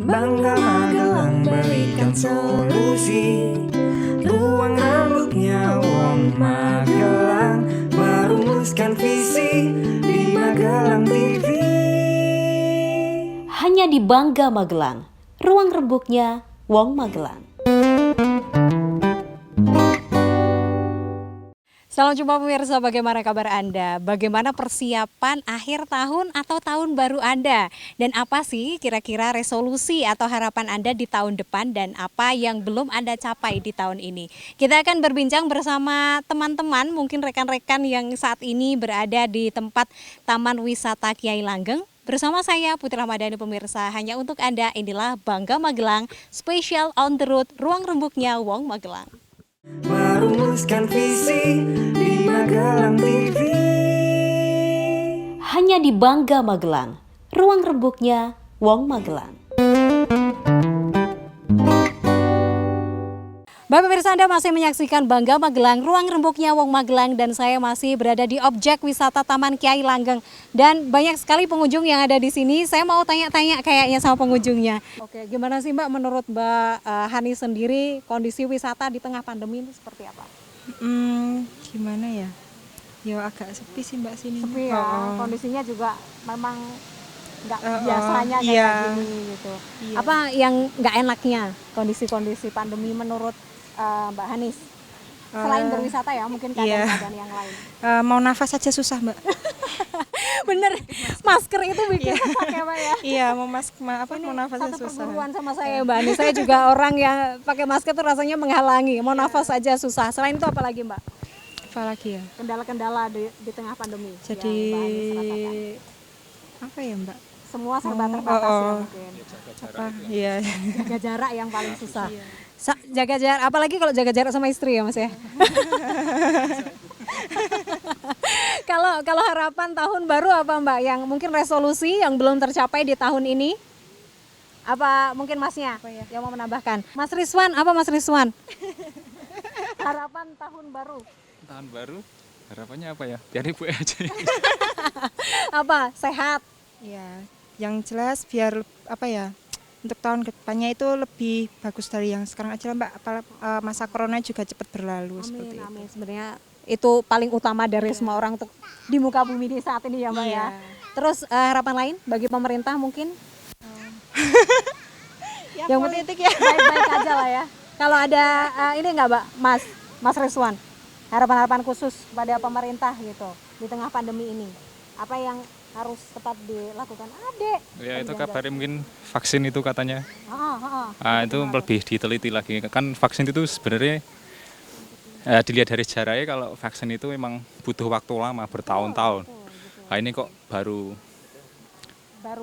Bangga Magelang berikan solusi. Ruang rambutnya Wong Magelang, merumuskan visi di Magelang TV. Hanya di Bangga Magelang, ruang rembuknya Wong Magelang. Salam jumpa pemirsa, bagaimana kabar Anda? Bagaimana persiapan akhir tahun atau tahun baru Anda? Dan apa sih kira-kira resolusi atau harapan Anda di tahun depan dan apa yang belum Anda capai di tahun ini? Kita akan berbincang bersama teman-teman, mungkin rekan-rekan yang saat ini berada di tempat Taman Wisata Kiai Langgeng. Bersama saya Putri Ramadhani pemirsa, hanya untuk Anda inilah Bangga Magelang, Special on the Road, ruang rembuknya Wong Magelang. Merumuskan visi di Magelang TV. Hanya di Bangga Magelang, ruang rembuknya Wong Magelang. Bapak pemirsa, Anda masih menyaksikan Bangga Magelang, ruang rembuknya Wong Magelang, dan saya masih berada di objek wisata Taman Kiai Langgeng. Dan banyak sekali pengunjung yang ada di sini. Saya mau tanya-tanya kayaknya sama pengunjungnya. Oke, gimana sih Mbak, menurut Mbak Hani sendiri kondisi wisata di tengah pandemi itu seperti apa? Gimana ya? Ya agak sepi sih Mbak sini. Sepi ya, kondisinya juga memang nggak biasanya kayak gini gitu. Iya. Apa yang nggak enaknya kondisi-kondisi pandemi menurut Mbak Hanis? Selain berwisata ya, mungkin keadaan-keadaan yang lain. Mau nafas aja susah Mbak. Bener, masker itu bikin sesak ya Mbak ya? Iya, mau nafasnya Satu susah. perguruan sama saya Mbak Hanis. Saya juga orang yang pakai masker tuh rasanya menghalangi. Mau nafas aja susah. Selain itu apa lagi Mbak? Apa lagi ya? Kendala-kendala di tengah pandemi. Jadi yang Mbak Hanis rasakan. apa ya Mbak? Semua serba terbatas ya mungkin. Apa? Iya. Jaga jarak yang paling susah. Jaga jarak, apalagi kalau jaga jarak sama istri ya Mas ya. Kalau harapan tahun baru apa Mbak, yang mungkin resolusi yang belum tercapai di tahun ini? Apa mungkin Masnya yang mau menambahkan? Mas Rizwan, apa Mas Rizwan? Harapan tahun baru. Tahun baru harapannya apa ya? Biar ibu aja. Apa? Sehat. Iya. Yang jelas biar apa ya? Untuk tahun kedepannya itu lebih bagus dari yang sekarang aja lah Mbak. Masa corona juga cepat berlalu seperti itu. Amin. Sebenarnya itu paling utama dari semua orang untuk di muka bumi di saat ini ya Mbak ya. Terus harapan lain bagi pemerintah mungkin? Yang politik ya. Baik-baik aja lah ya. Kalau ada ini enggak Mbak, Mas Rizwan, harapan-harapan khusus pada pemerintah gitu di tengah pandemi ini. Apa yang harus tetap dilakukan Ya itu kabarnya mungkin vaksin itu katanya. Itu Gimana? lebih diteliti lagi. Kan vaksin itu sebenarnya dilihat dari sejarahnya, kalau vaksin itu memang butuh waktu lama, bertahun-tahun. Nah ini kok baru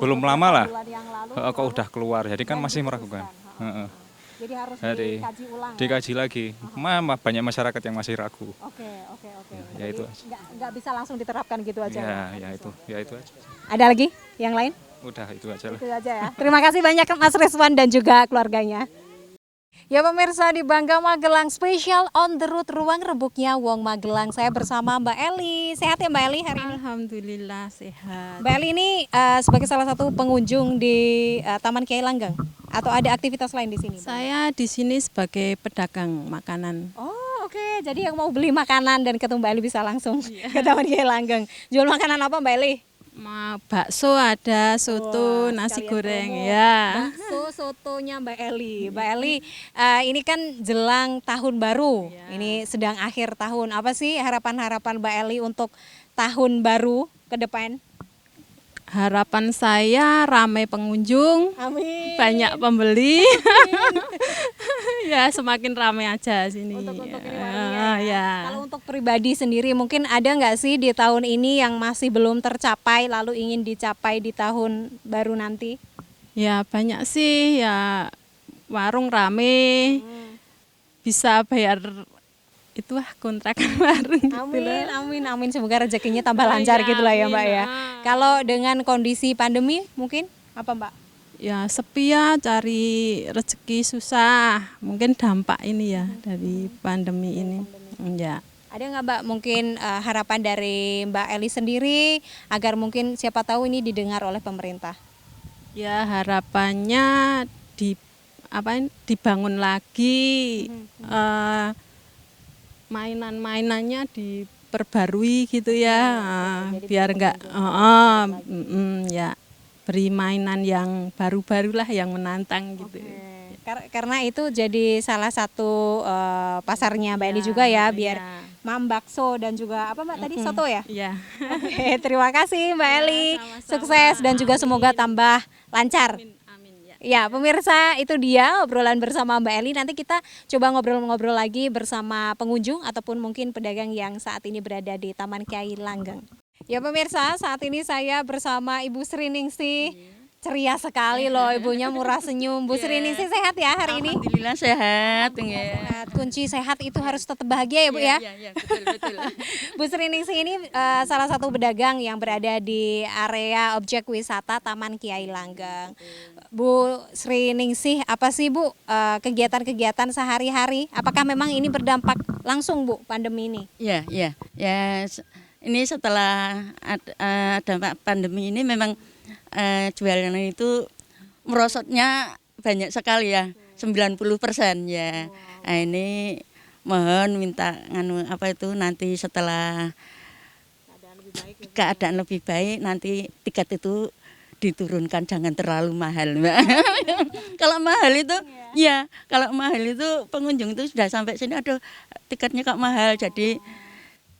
belum lama lah, bulan yang lalu kok udah keluar. Jadi kan masih meragukan. Jadi harus Jadi dikaji ulang. dikaji lagi. Banyak masyarakat yang masih ragu. Oke. Ya itu Jadi nggak bisa langsung diterapkan gitu aja. Ya itu aja. Ada lagi yang lain? Udah itu aja lah. Itu aja ya. Terima kasih banyak Mas Rizwan dan juga keluarganya. Ya pemirsa, di Bangga Magelang, Special on the Road, ruang rembuknya Wong Magelang. Saya bersama Mbak Eli. Sehat ya Mbak Eli hari ini? Alhamdulillah sehat. Mbak Eli ini sebagai salah satu pengunjung di Taman Kiai Langgeng, atau ada aktivitas lain di sini? Saya di sini sebagai pedagang makanan. Oh oke. Jadi yang mau beli makanan dan ketemu Mbak Eli bisa langsung ke Taman Kiai Langgeng. Jual makanan apa Mbak Eli? Bakso ada, soto, nasi Sekalian goreng promo. ya. Bakso sotonya Mbak Eli. Mbak Eli, ini kan jelang tahun baru. Ini sedang akhir tahun. Apa sih harapan-harapan Mbak Eli untuk tahun baru ke depan? Harapan saya ramai pengunjung, Amin. banyak pembeli. Ya semakin ramai aja sini. Untuk ini warungnya ya. Kalau untuk pribadi sendiri mungkin ada nggak sih di tahun ini yang masih belum tercapai lalu ingin dicapai di tahun baru nanti? Ya banyak sih ya, warung rame, bisa bayar itu kontrakan warung gitu lah. Amin. Semoga rezekinya tambah lancar gitu lah ya Mbak ya. Kalau dengan kondisi pandemi mungkin apa Mbak? Ya sepi ya, cari rezeki susah. Mungkin dampak ini ya dari pandemi ini. Ya. Ada nggak Mbak mungkin harapan dari Mbak Eli sendiri agar mungkin siapa tahu ini didengar oleh pemerintah? Ya harapannya dibangun lagi, mainan-mainannya diperbarui gitu ya, biar enggak ya beri mainan yang baru-baru lah yang menantang gitu. Karena itu jadi salah satu pasarnya Mbak Eli juga ya, biar mam bakso dan juga apa Mbak tadi soto ya. Iya. Oke, terima kasih Mbak Eli, sama-sama. sukses dan juga semoga tambah lancar. Amin ya. Ya, pemirsa, itu dia obrolan bersama Mbak Eli. Nanti kita coba ngobrol-ngobrol lagi bersama pengunjung ataupun mungkin pedagang yang saat ini berada di Taman Kiai Langgeng. Ya pemirsa, saat ini saya bersama Ibu Sri Ningsih. Ceria sekali loh ibunya, murah senyum. Bu Sri Ningsih sehat ya hari ini? Alhamdulillah sehat. Sehat. Kunci sehat itu harus tetap bahagia ya Bu ya? Iya, betul. Bu Sri Ningsih ini salah satu pedagang yang berada di area objek wisata Taman Kiai Langgeng. Bu Sri Ningsih, apa sih Bu kegiatan-kegiatan sehari-hari? Apakah memang ini berdampak langsung Bu pandemi ini? Iya. Ini setelah dampak pandemi ini memang jualan itu merosotnya banyak sekali ya, 90% ya. Nah, ini mohon minta nanti setelah keadaan lebih baik nanti tiket itu diturunkan, jangan terlalu mahal, Mbak. Kalau mahal itu kalau mahal itu pengunjung itu sudah sampai sini aduh tiketnya kok mahal. Jadi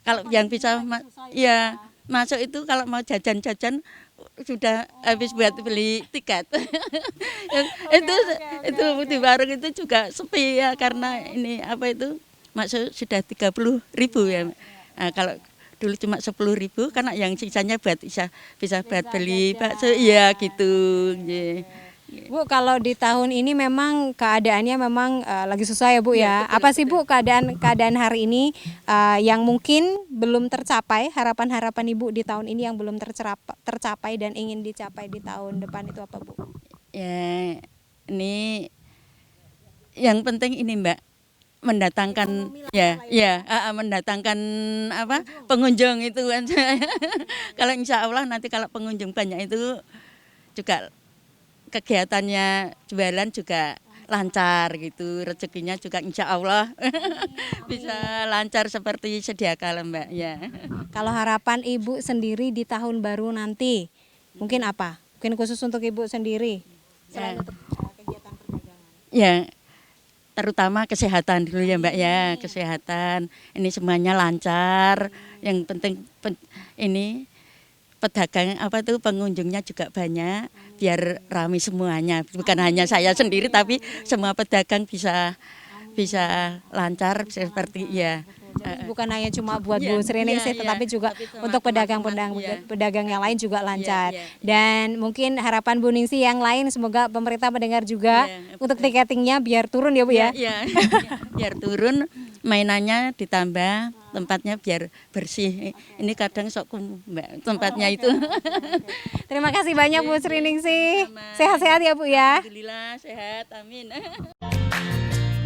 kalau yang bisa masuk itu kalau mau jajan-jajan sudah habis buat beli tiket. Itu di warung itu juga sepi ya, karena ini masuk sudah 30.000 ya. Nah, kalau dulu cuma 10.000 karena yang sisanya buat bisa buat beli bakso gitu. Bu, kalau di tahun ini memang keadaannya memang lagi susah ya Bu ya. Apa sih Bu keadaan hari ini yang mungkin belum tercapai, harapan-harapan Ibu di tahun ini yang belum tercapai dan ingin dicapai di tahun depan itu apa Bu? Ya, ini yang penting ini Mbak, mendatangkan mendatangkan pengunjung itu kan. Kalau insya Allah nanti kalau pengunjung banyak itu juga kegiatannya jualan juga lancar gitu, rezekinya juga insya Allah bisa lancar seperti sedia kala Mbak ya. Kalau harapan Ibu sendiri di tahun baru nanti mungkin apa? Mungkin khusus untuk Ibu sendiri selain untuk kegiatan perdagangan. Ya, terutama kesehatan dulu ya Mbak ya, kesehatan ini semuanya lancar. Yang penting ini pedagang pengunjungnya juga banyak, biar ramai semuanya, bukan hanya saya sendiri tapi semua pedagang bisa lancar seperti Jadi bukan hanya cuma buat Bu Sri Ningsih tetapi juga untuk pedagang yang lain juga lancar. Dan mungkin harapan Bu Ningsih yang lain semoga pemerintah mendengar juga untuk tiketingnya biar turun ya Bu ya. Biar turun, mainannya ditambah, tempatnya biar bersih. Ini kadang sok Mbak tempatnya itu. Terima kasih banyak Bu Sri Ningsih. Sehat-sehat ya Bu ya. Alhamdulillah sehat, amin.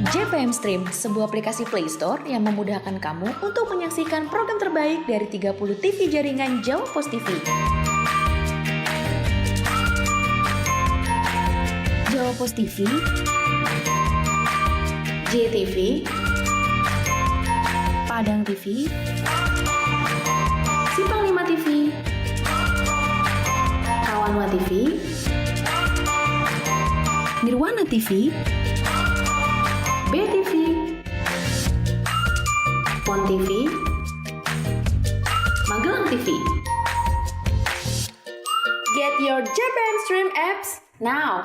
JPM Stream, sebuah aplikasi Play Store yang memudahkan kamu untuk menyaksikan program terbaik dari 30 TV jaringan Jawa Pos TV. Jawa Pos TV, JTV, Padang TV, Simpang 5 TV, Kawanwa TV, Nirwana TV, BTV, Pon TV, Magelang TV. Get your JPM Stream apps now.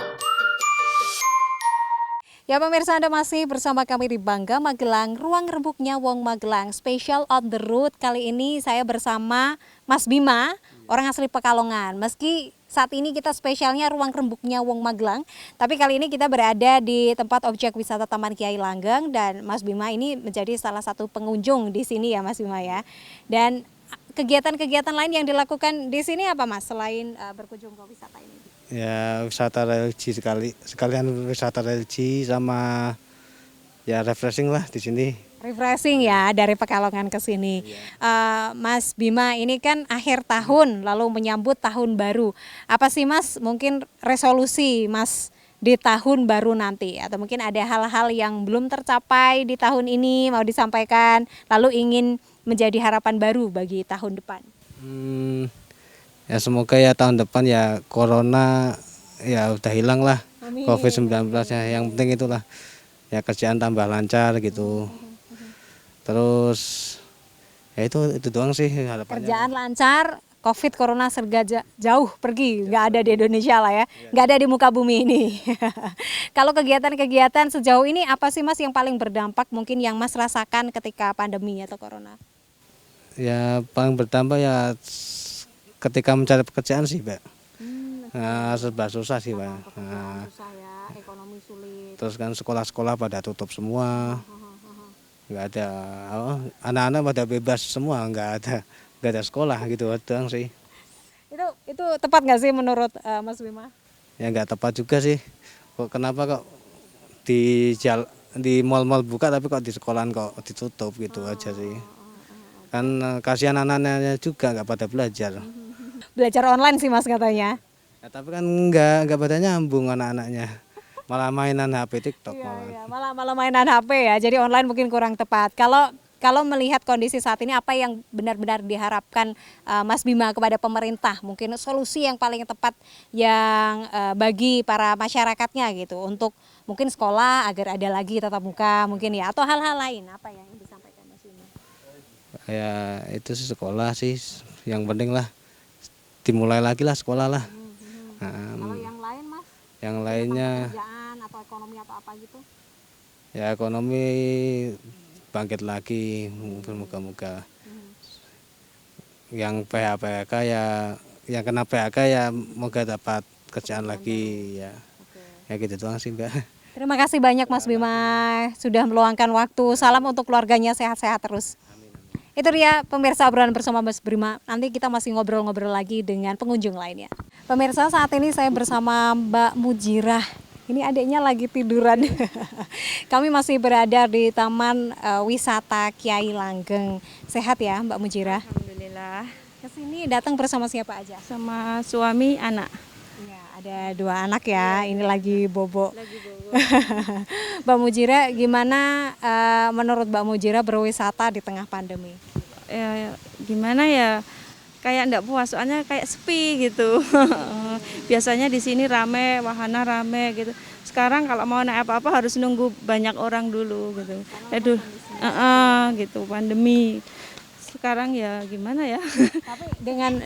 Ya pemirsa, Anda masih bersama kami di Bangga Magelang, ruang rembuknya Wong Magelang, special on the road. Kali ini saya bersama Mas Bima, orang asli Pekalongan. Meski saat ini kita spesialnya ruang rembuknya Wong Magelang, tapi kali ini kita berada di tempat objek wisata Taman Kiai Langgeng dan Mas Bima ini menjadi salah satu pengunjung di sini ya Mas Bima ya. Dan kegiatan-kegiatan lain yang dilakukan di sini apa Mas selain berkunjung ke wisata ini? Ya wisata religi sekalian wisata religi sama ya refreshing lah di sini. Refreshing ya dari Pekalongan ke sini. Mas Bima, ini kan akhir tahun lalu menyambut tahun baru. Apa sih Mas mungkin resolusi Mas di tahun baru nanti? Atau mungkin ada hal-hal yang belum tercapai di tahun ini mau disampaikan lalu ingin menjadi harapan baru bagi tahun depan? Ya semoga ya tahun depan ya corona ya udah hilang lah. Amin. COVID-19 ya, yang penting itulah ya kerjaan tambah lancar gitu. Terus ya itu doang sih harapannya. Kerjaan lancar, COVID Corona serga jauh pergi, nggak ada di Indonesia lah ya, nggak ada di muka bumi ini. Kalau kegiatan-kegiatan sejauh ini apa sih Mas yang paling berdampak mungkin yang Mas rasakan ketika pandemi atau Corona? Ya paling berdampak ya ketika mencari pekerjaan sih, Mbak. Nah, serba susah sih, Mbak. Nah, Susah ya, ekonomi sulit. terus kan sekolah-sekolah pada tutup semua. Nggak ada anak-anak pada bebas semua, nggak ada sekolah gitu doang sih. Itu tepat nggak sih menurut Mas Bima? Ya nggak tepat juga sih. Kenapa kok di mal-mal buka tapi kok di sekolahan kok ditutup gitu aja sih. Kan kasihan anak-anaknya juga nggak pada belajar. Belajar online sih Mas katanya. Ya, tapi kan nggak pada nyambung anak-anaknya. Malah mainan HP TikTok malah. Iya, malah mainan HP ya. Jadi online mungkin kurang tepat. Kalau melihat kondisi saat ini apa yang benar-benar diharapkan Mas Bima kepada pemerintah? Mungkin solusi yang paling tepat yang bagi para masyarakatnya gitu untuk mungkin sekolah agar ada lagi tatap muka mungkin ya atau hal-hal lain apa yang disampaikan Mas Bima? Ya itu sih sekolah sih yang penting lah. Dimulai lagi lah sekolah lah. Kalau yang lain Mas? Yang lainnya Pekerjaan atau ekonomi atau apa gitu? ya ekonomi bangkit lagi, moga-moga. Yang PHK ya, yang kena PHK ya moga dapat kerjaan lagi ya. Ya gitu doang sih, Mbak. Terima kasih banyak Mas Bima sudah meluangkan waktu. Salam untuk keluarganya sehat-sehat terus. Itu dia pemirsa obrolan bersama Mas Bima. Nanti kita masih ngobrol-ngobrol lagi dengan pengunjung lainnya. Pemirsa, saat ini saya bersama Mbak Mujirah. Ini adiknya lagi tiduran. Kami masih berada di Taman Wisata Kiai Langgeng. Sehat ya Mbak Mujirah? Alhamdulillah. Kesini datang bersama siapa aja? Sama suami, anak. Ya, ada 2 anak ya. Ini lagi bobo. Mbak Mujirah, gimana menurut Mbak Mujirah berwisata di tengah pandemi? Ya, gimana ya? Kayak enggak puas, soalnya kayak sepi gitu. Biasanya di sini rame, wahana rame gitu. Sekarang kalau mau naik apa-apa harus nunggu banyak orang dulu gitu. Aduh, gitu pandemi. Sekarang ya gimana ya? Tapi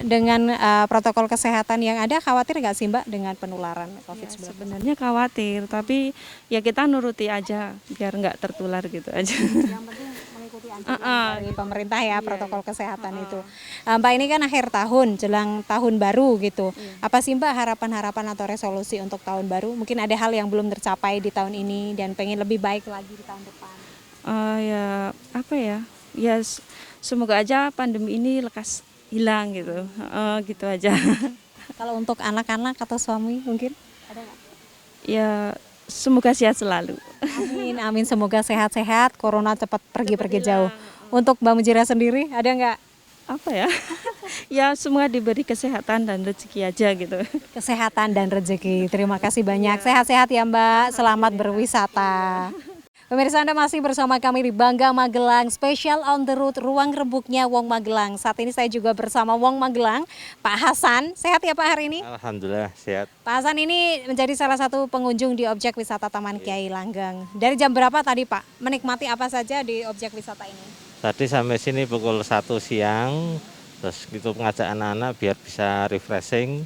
dengan protokol kesehatan yang ada, khawatir nggak sih Mbak dengan penularan COVID-19? Sebenarnya khawatir, tapi ya kita nuruti aja biar nggak tertular gitu aja. Yang penting mengikuti anjuran dari pemerintah ya, protokol kesehatan itu. Mbak, ini kan akhir tahun, jelang tahun baru gitu. Apa sih Mbak harapan-harapan atau resolusi untuk tahun baru? Mungkin ada hal yang belum tercapai di tahun ini dan pengen lebih baik lagi di tahun depan. Ya apa ya? Ya semoga aja pandemi ini lekas hilang gitu. Gitu aja. Kalau untuk anak-anak atau suami mungkin ada nggak? Ya semoga sehat selalu. Amin, amin. Semoga sehat-sehat, corona cepat pergi-pergi jauh. Untuk Mbak Mujirah sendiri, ada nggak? Apa ya? Ya semua diberi kesehatan dan rezeki aja gitu. Kesehatan dan rezeki. Terima kasih banyak. Sehat-sehat ya Mbak. Selamat berwisata. Pemirsa, Anda masih bersama kami di Bangga Magelang, Special on the Road, ruang rebuknya Wong Magelang. Saat ini saya juga bersama Wong Magelang, Pak Hasan. Sehat ya Pak hari ini? Alhamdulillah sehat. Pak Hasan ini menjadi salah satu pengunjung di objek wisata Taman Kiai Langgeng. Dari jam berapa tadi Pak? Menikmati apa saja di objek wisata ini? Tadi sampai sini pukul 1 siang, terus itu mengajak anak-anak biar bisa refreshing,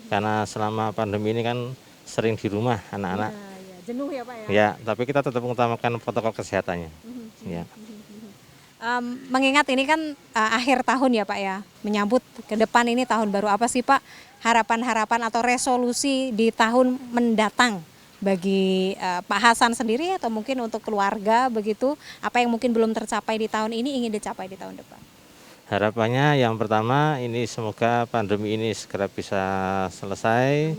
karena selama pandemi ini kan sering di rumah anak-anak. Jenuh ya Pak ya? Ya, tapi kita tetap mengutamakan protokol kesehatannya. Ya. Mengingat ini kan akhir tahun ya Pak ya, menyambut ke depan ini tahun baru, apa sih Pak harapan-harapan atau resolusi di tahun mendatang bagi Pak Hasan sendiri atau mungkin untuk keluarga begitu, apa yang mungkin belum tercapai di tahun ini ingin dicapai di tahun depan? Harapannya yang pertama ini semoga pandemi ini segera bisa selesai,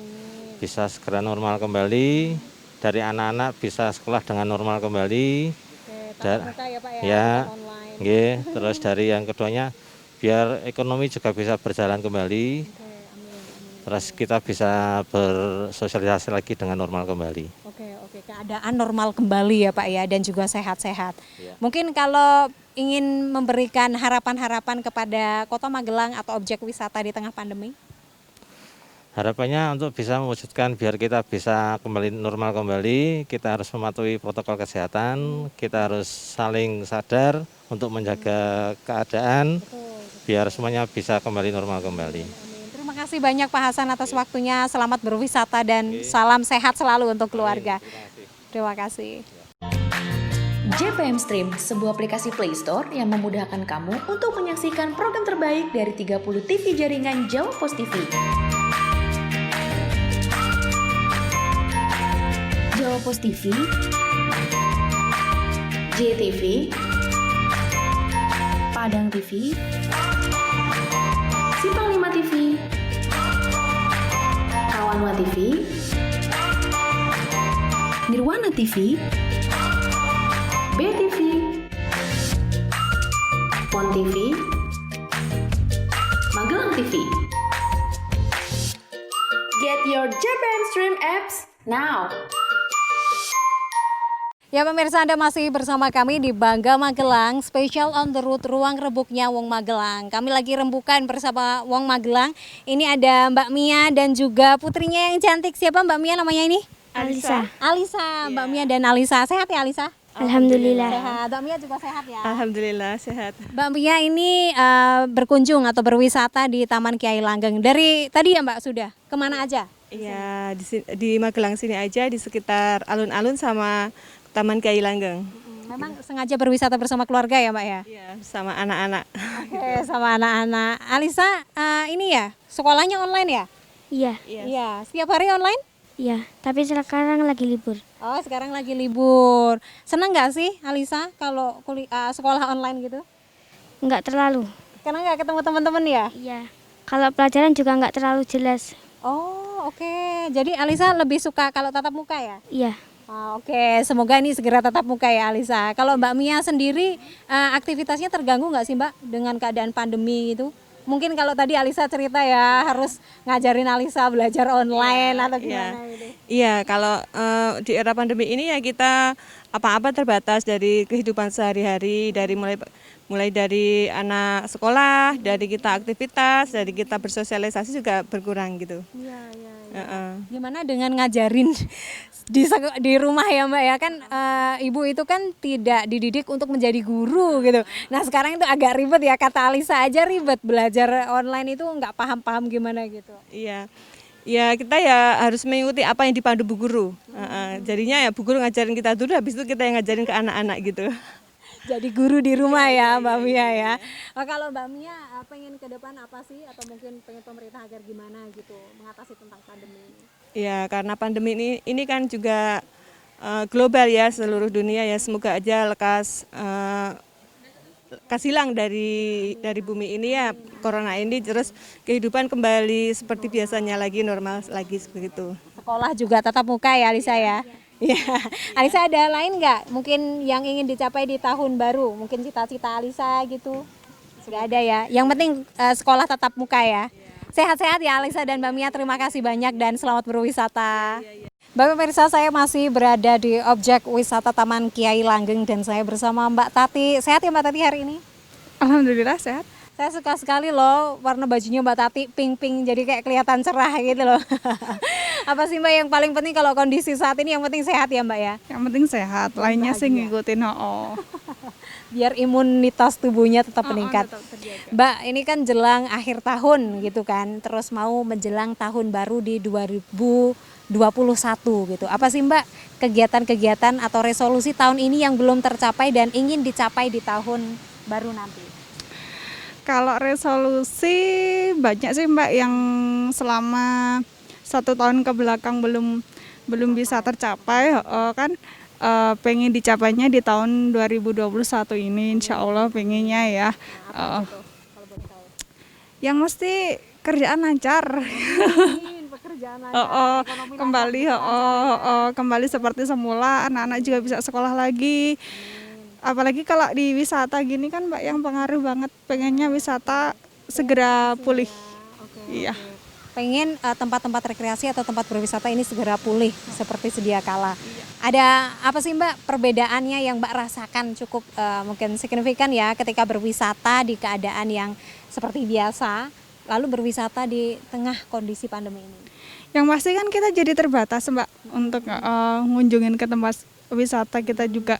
bisa segera normal kembali, dari anak-anak bisa sekolah dengan normal kembali. Tatap muka ya Pak ya? Ya, nggih. Terus dari yang keduanya biar ekonomi juga bisa berjalan kembali. Terus kita bisa bersosialisasi lagi dengan normal kembali. Oke, keadaan normal kembali ya Pak ya, dan juga sehat-sehat. Mungkin kalau ingin memberikan harapan-harapan kepada Kota Magelang atau objek wisata di tengah pandemi? Harapannya untuk bisa mewujudkan biar kita bisa kembali normal kembali, kita harus mematuhi protokol kesehatan, kita harus saling sadar untuk menjaga keadaan, biar semuanya bisa kembali normal kembali. Terima kasih banyak Pak Hasan atas waktunya, selamat berwisata dan salam sehat selalu untuk keluarga. Terima kasih. JPM Stream, sebuah aplikasi Play Store yang memudahkan kamu untuk menyaksikan program terbaik dari 30 TV jaringan Jawa Pos TV. Jawa Pos TV, JTV, Padang TV, Simpang 5 TV, Kawanwa TV, Nirwana TV, BTV, Pon TV, Magelang TV. Get your JPM Stream apps now. Ya pemirsa, Anda masih bersama kami di Bangga Magelang, Special on the Road, ruang rebuknya Wong Magelang. Kami lagi rembukan bersama Wong Magelang. Ini ada Mbak Mia dan juga putrinya yang cantik. Siapa Mbak Mia namanya ini? Alisa. Alisa, Mbak Mia dan Alisa. Sehat ya Alisa? Alhamdulillah. Sehat. Mbak Mia juga sehat ya? Alhamdulillah sehat. Mbak Mia ini berkunjung atau berwisata di Taman Kiai Langgeng. Dari tadi ya Mbak sudah? Kemana aja? Iya, di Magelang sini aja, di sekitar alun-alun sama Taman Kiai Langgeng. Memang sengaja berwisata bersama keluarga ya Mbak ya? Iya, sama anak-anak. Oke, sama anak-anak. Alisa, ini ya, sekolahnya online ya? Iya. Iya, setiap hari online? Iya, tapi sekarang lagi libur. Oh, sekarang lagi libur. Senang nggak sih Alisa kalau sekolah online gitu? Nggak terlalu. Karena nggak ketemu teman-teman ya? Iya. Kalau pelajaran juga nggak terlalu jelas. Oh, oke. Jadi Alisa lebih suka kalau tatap muka ya? Iya. Oke, semoga ini segera tatap muka ya Alisa. Kalau Mbak Mia sendiri aktivitasnya terganggu nggak sih Mbak dengan keadaan pandemi itu? Mungkin kalau tadi Alisa cerita ya harus ngajarin Alisa belajar online atau gimana gitu. Iya, kalau di era pandemi ini ya kita apa-apa terbatas dari kehidupan sehari-hari, dari mulai dari anak sekolah, dari kita aktivitas, dari kita bersosialisasi juga berkurang gitu. Iya. Heeh. Gimana dengan ngajarin di rumah ya Mbak ya, kan ibu itu kan tidak dididik untuk menjadi guru gitu. Nah sekarang itu agak ribet ya, kata Alisa aja ribet, belajar online itu nggak paham-paham gimana gitu. Iya. Ya kita ya harus mengikuti apa yang dipandu bu guru. Jadinya ya bu guru ngajarin kita dulu, habis itu kita yang ngajarin ke anak-anak gitu. Jadi guru di rumah ya Mbak Mia ya. Kalau Mbak Mia pengen ke depan apa sih, atau mungkin pengen pemerintah agar gimana gitu mengatasi tentang pandemi ini? Ya karena pandemi ini kan juga global ya, seluruh dunia ya, semoga aja lekas hilang dari bumi ini ya corona ini, terus kehidupan kembali seperti biasanya lagi, normal lagi seperti itu. Sekolah juga tatap muka ya Alisa ya? Iya. Alisa ada lain nggak mungkin yang ingin dicapai di tahun baru? Mungkin cita-cita Alisa gitu? Sudah ada ya? Yang penting sekolah tatap muka ya? Sehat-sehat ya Alisa dan Mbak Mia, terima kasih banyak dan selamat berwisata. Bapak pemirsa, saya masih berada di objek wisata Taman Kiai Langgeng dan saya bersama Mbak Tati. Sehat ya Mbak Tati hari ini? Alhamdulillah sehat. Saya suka sekali loh warna bajunya Mbak Tati, pink-pink, jadi kayak kelihatan cerah gitu loh. Apa sih Mbak yang paling penting kalau kondisi saat ini? Yang penting sehat ya Mbak ya? Yang penting sehat, lainnya sih ngikutin Biar imunitas tubuhnya tetap meningkat. Mbak, ini kan jelang akhir tahun gitu kan, terus mau menjelang tahun baru di 2021 gitu. Apa sih Mbak kegiatan-kegiatan atau resolusi tahun ini yang belum tercapai dan ingin dicapai di tahun baru nanti? Kalau resolusi banyak sih Mbak yang selama 1 tahun ke belakang belum bisa tercapai, kan pengen dicapainya di tahun 2021 ini, insya Allah pengennya ya. Yang mesti kerjaan lancar. Kembali seperti semula, anak-anak juga bisa sekolah lagi. apalagi kalau di wisata gini kan Mbak yang pengaruh banget, pengennya wisata segera pulih. Iya. Pengen tempat-tempat rekreasi atau tempat berwisata ini segera pulih seperti sedia kala. Ada apa sih Mbak perbedaannya yang Mbak rasakan cukup mungkin signifikan ya ketika berwisata di keadaan yang seperti biasa, lalu berwisata di tengah kondisi pandemi ini? Yang pasti kan kita jadi terbatas Mbak untuk ngunjungin ke tempat wisata, kita juga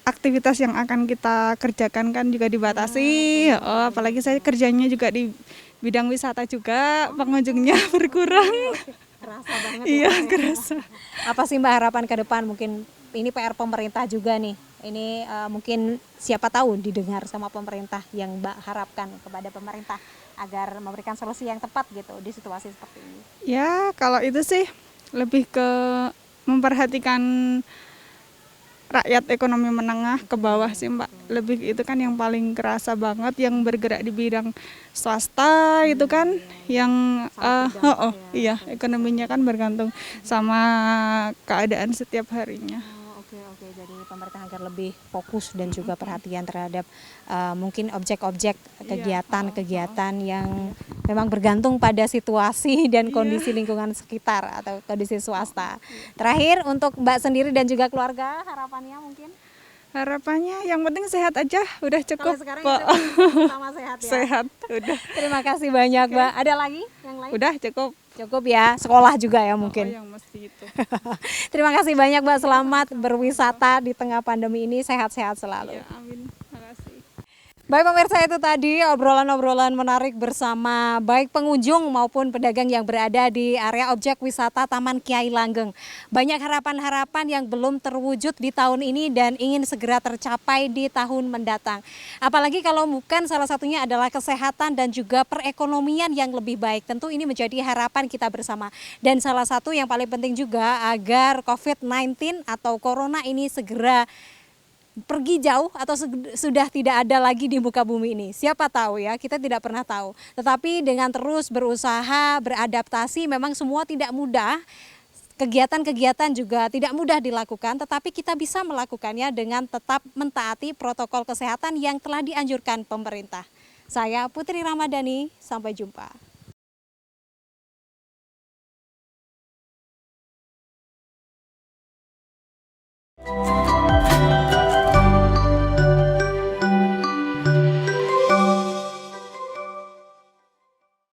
aktivitas yang akan kita kerjakan kan juga dibatasi. Apalagi saya kerjanya juga di bidang wisata juga, pengunjungnya berkurang. Kerasa banget. Iya, kerasa. Apa sih Mbak harapan ke depan? Mungkin ini PR pemerintah juga nih. Ini mungkin siapa tahu didengar sama pemerintah, yang Mbak harapkan kepada pemerintah agar memberikan solusi yang tepat gitu di situasi seperti ini. Ya, kalau itu sih lebih ke memperhatikan rakyat ekonomi menengah ke bawah sih Mbak. Lebih itu kan yang paling kerasa banget, yang bergerak di bidang swasta itu kan yang iya, ekonominya kan bergantung sama keadaan setiap harinya. Oke, jadi pemerintah agar lebih fokus dan juga perhatian terhadap mungkin objek-objek kegiatan-kegiatan yang memang bergantung pada situasi dan kondisi lingkungan sekitar atau kondisi swasta. Terakhir untuk Mbak sendiri dan juga keluarga, harapannya mungkin? Harapannya yang penting sehat aja, udah cukup. Kalau sekarang Pak. sama sehat ya. Sehat, udah. Terima kasih banyak Mbak. Ada lagi yang lain? Udah cukup. Cukup ya, sekolah juga ya mungkin. Yang mesti itu. Terima kasih banyak Mbak, selamat berwisata di tengah pandemi ini, sehat-sehat selalu. Ya, amin. Makasih. Baik pemirsa, itu tadi obrolan-obrolan menarik bersama baik pengunjung maupun pedagang yang berada di area objek wisata Taman Kiai Langgeng. Banyak harapan-harapan yang belum terwujud di tahun ini dan ingin segera tercapai di tahun mendatang. Apalagi kalau bukan salah satunya adalah kesehatan dan juga perekonomian yang lebih baik. Tentu ini menjadi harapan kita bersama. Dan salah satu yang paling penting juga agar COVID-19 atau Corona ini segera pergi jauh atau sudah tidak ada lagi di muka bumi ini. Siapa tahu ya, kita tidak pernah tahu. Tetapi dengan terus berusaha, beradaptasi, memang semua tidak mudah. Kegiatan-kegiatan juga tidak mudah dilakukan, tetapi kita bisa melakukannya dengan tetap mentaati protokol kesehatan yang telah dianjurkan pemerintah. Saya Putri Ramadhani, sampai jumpa.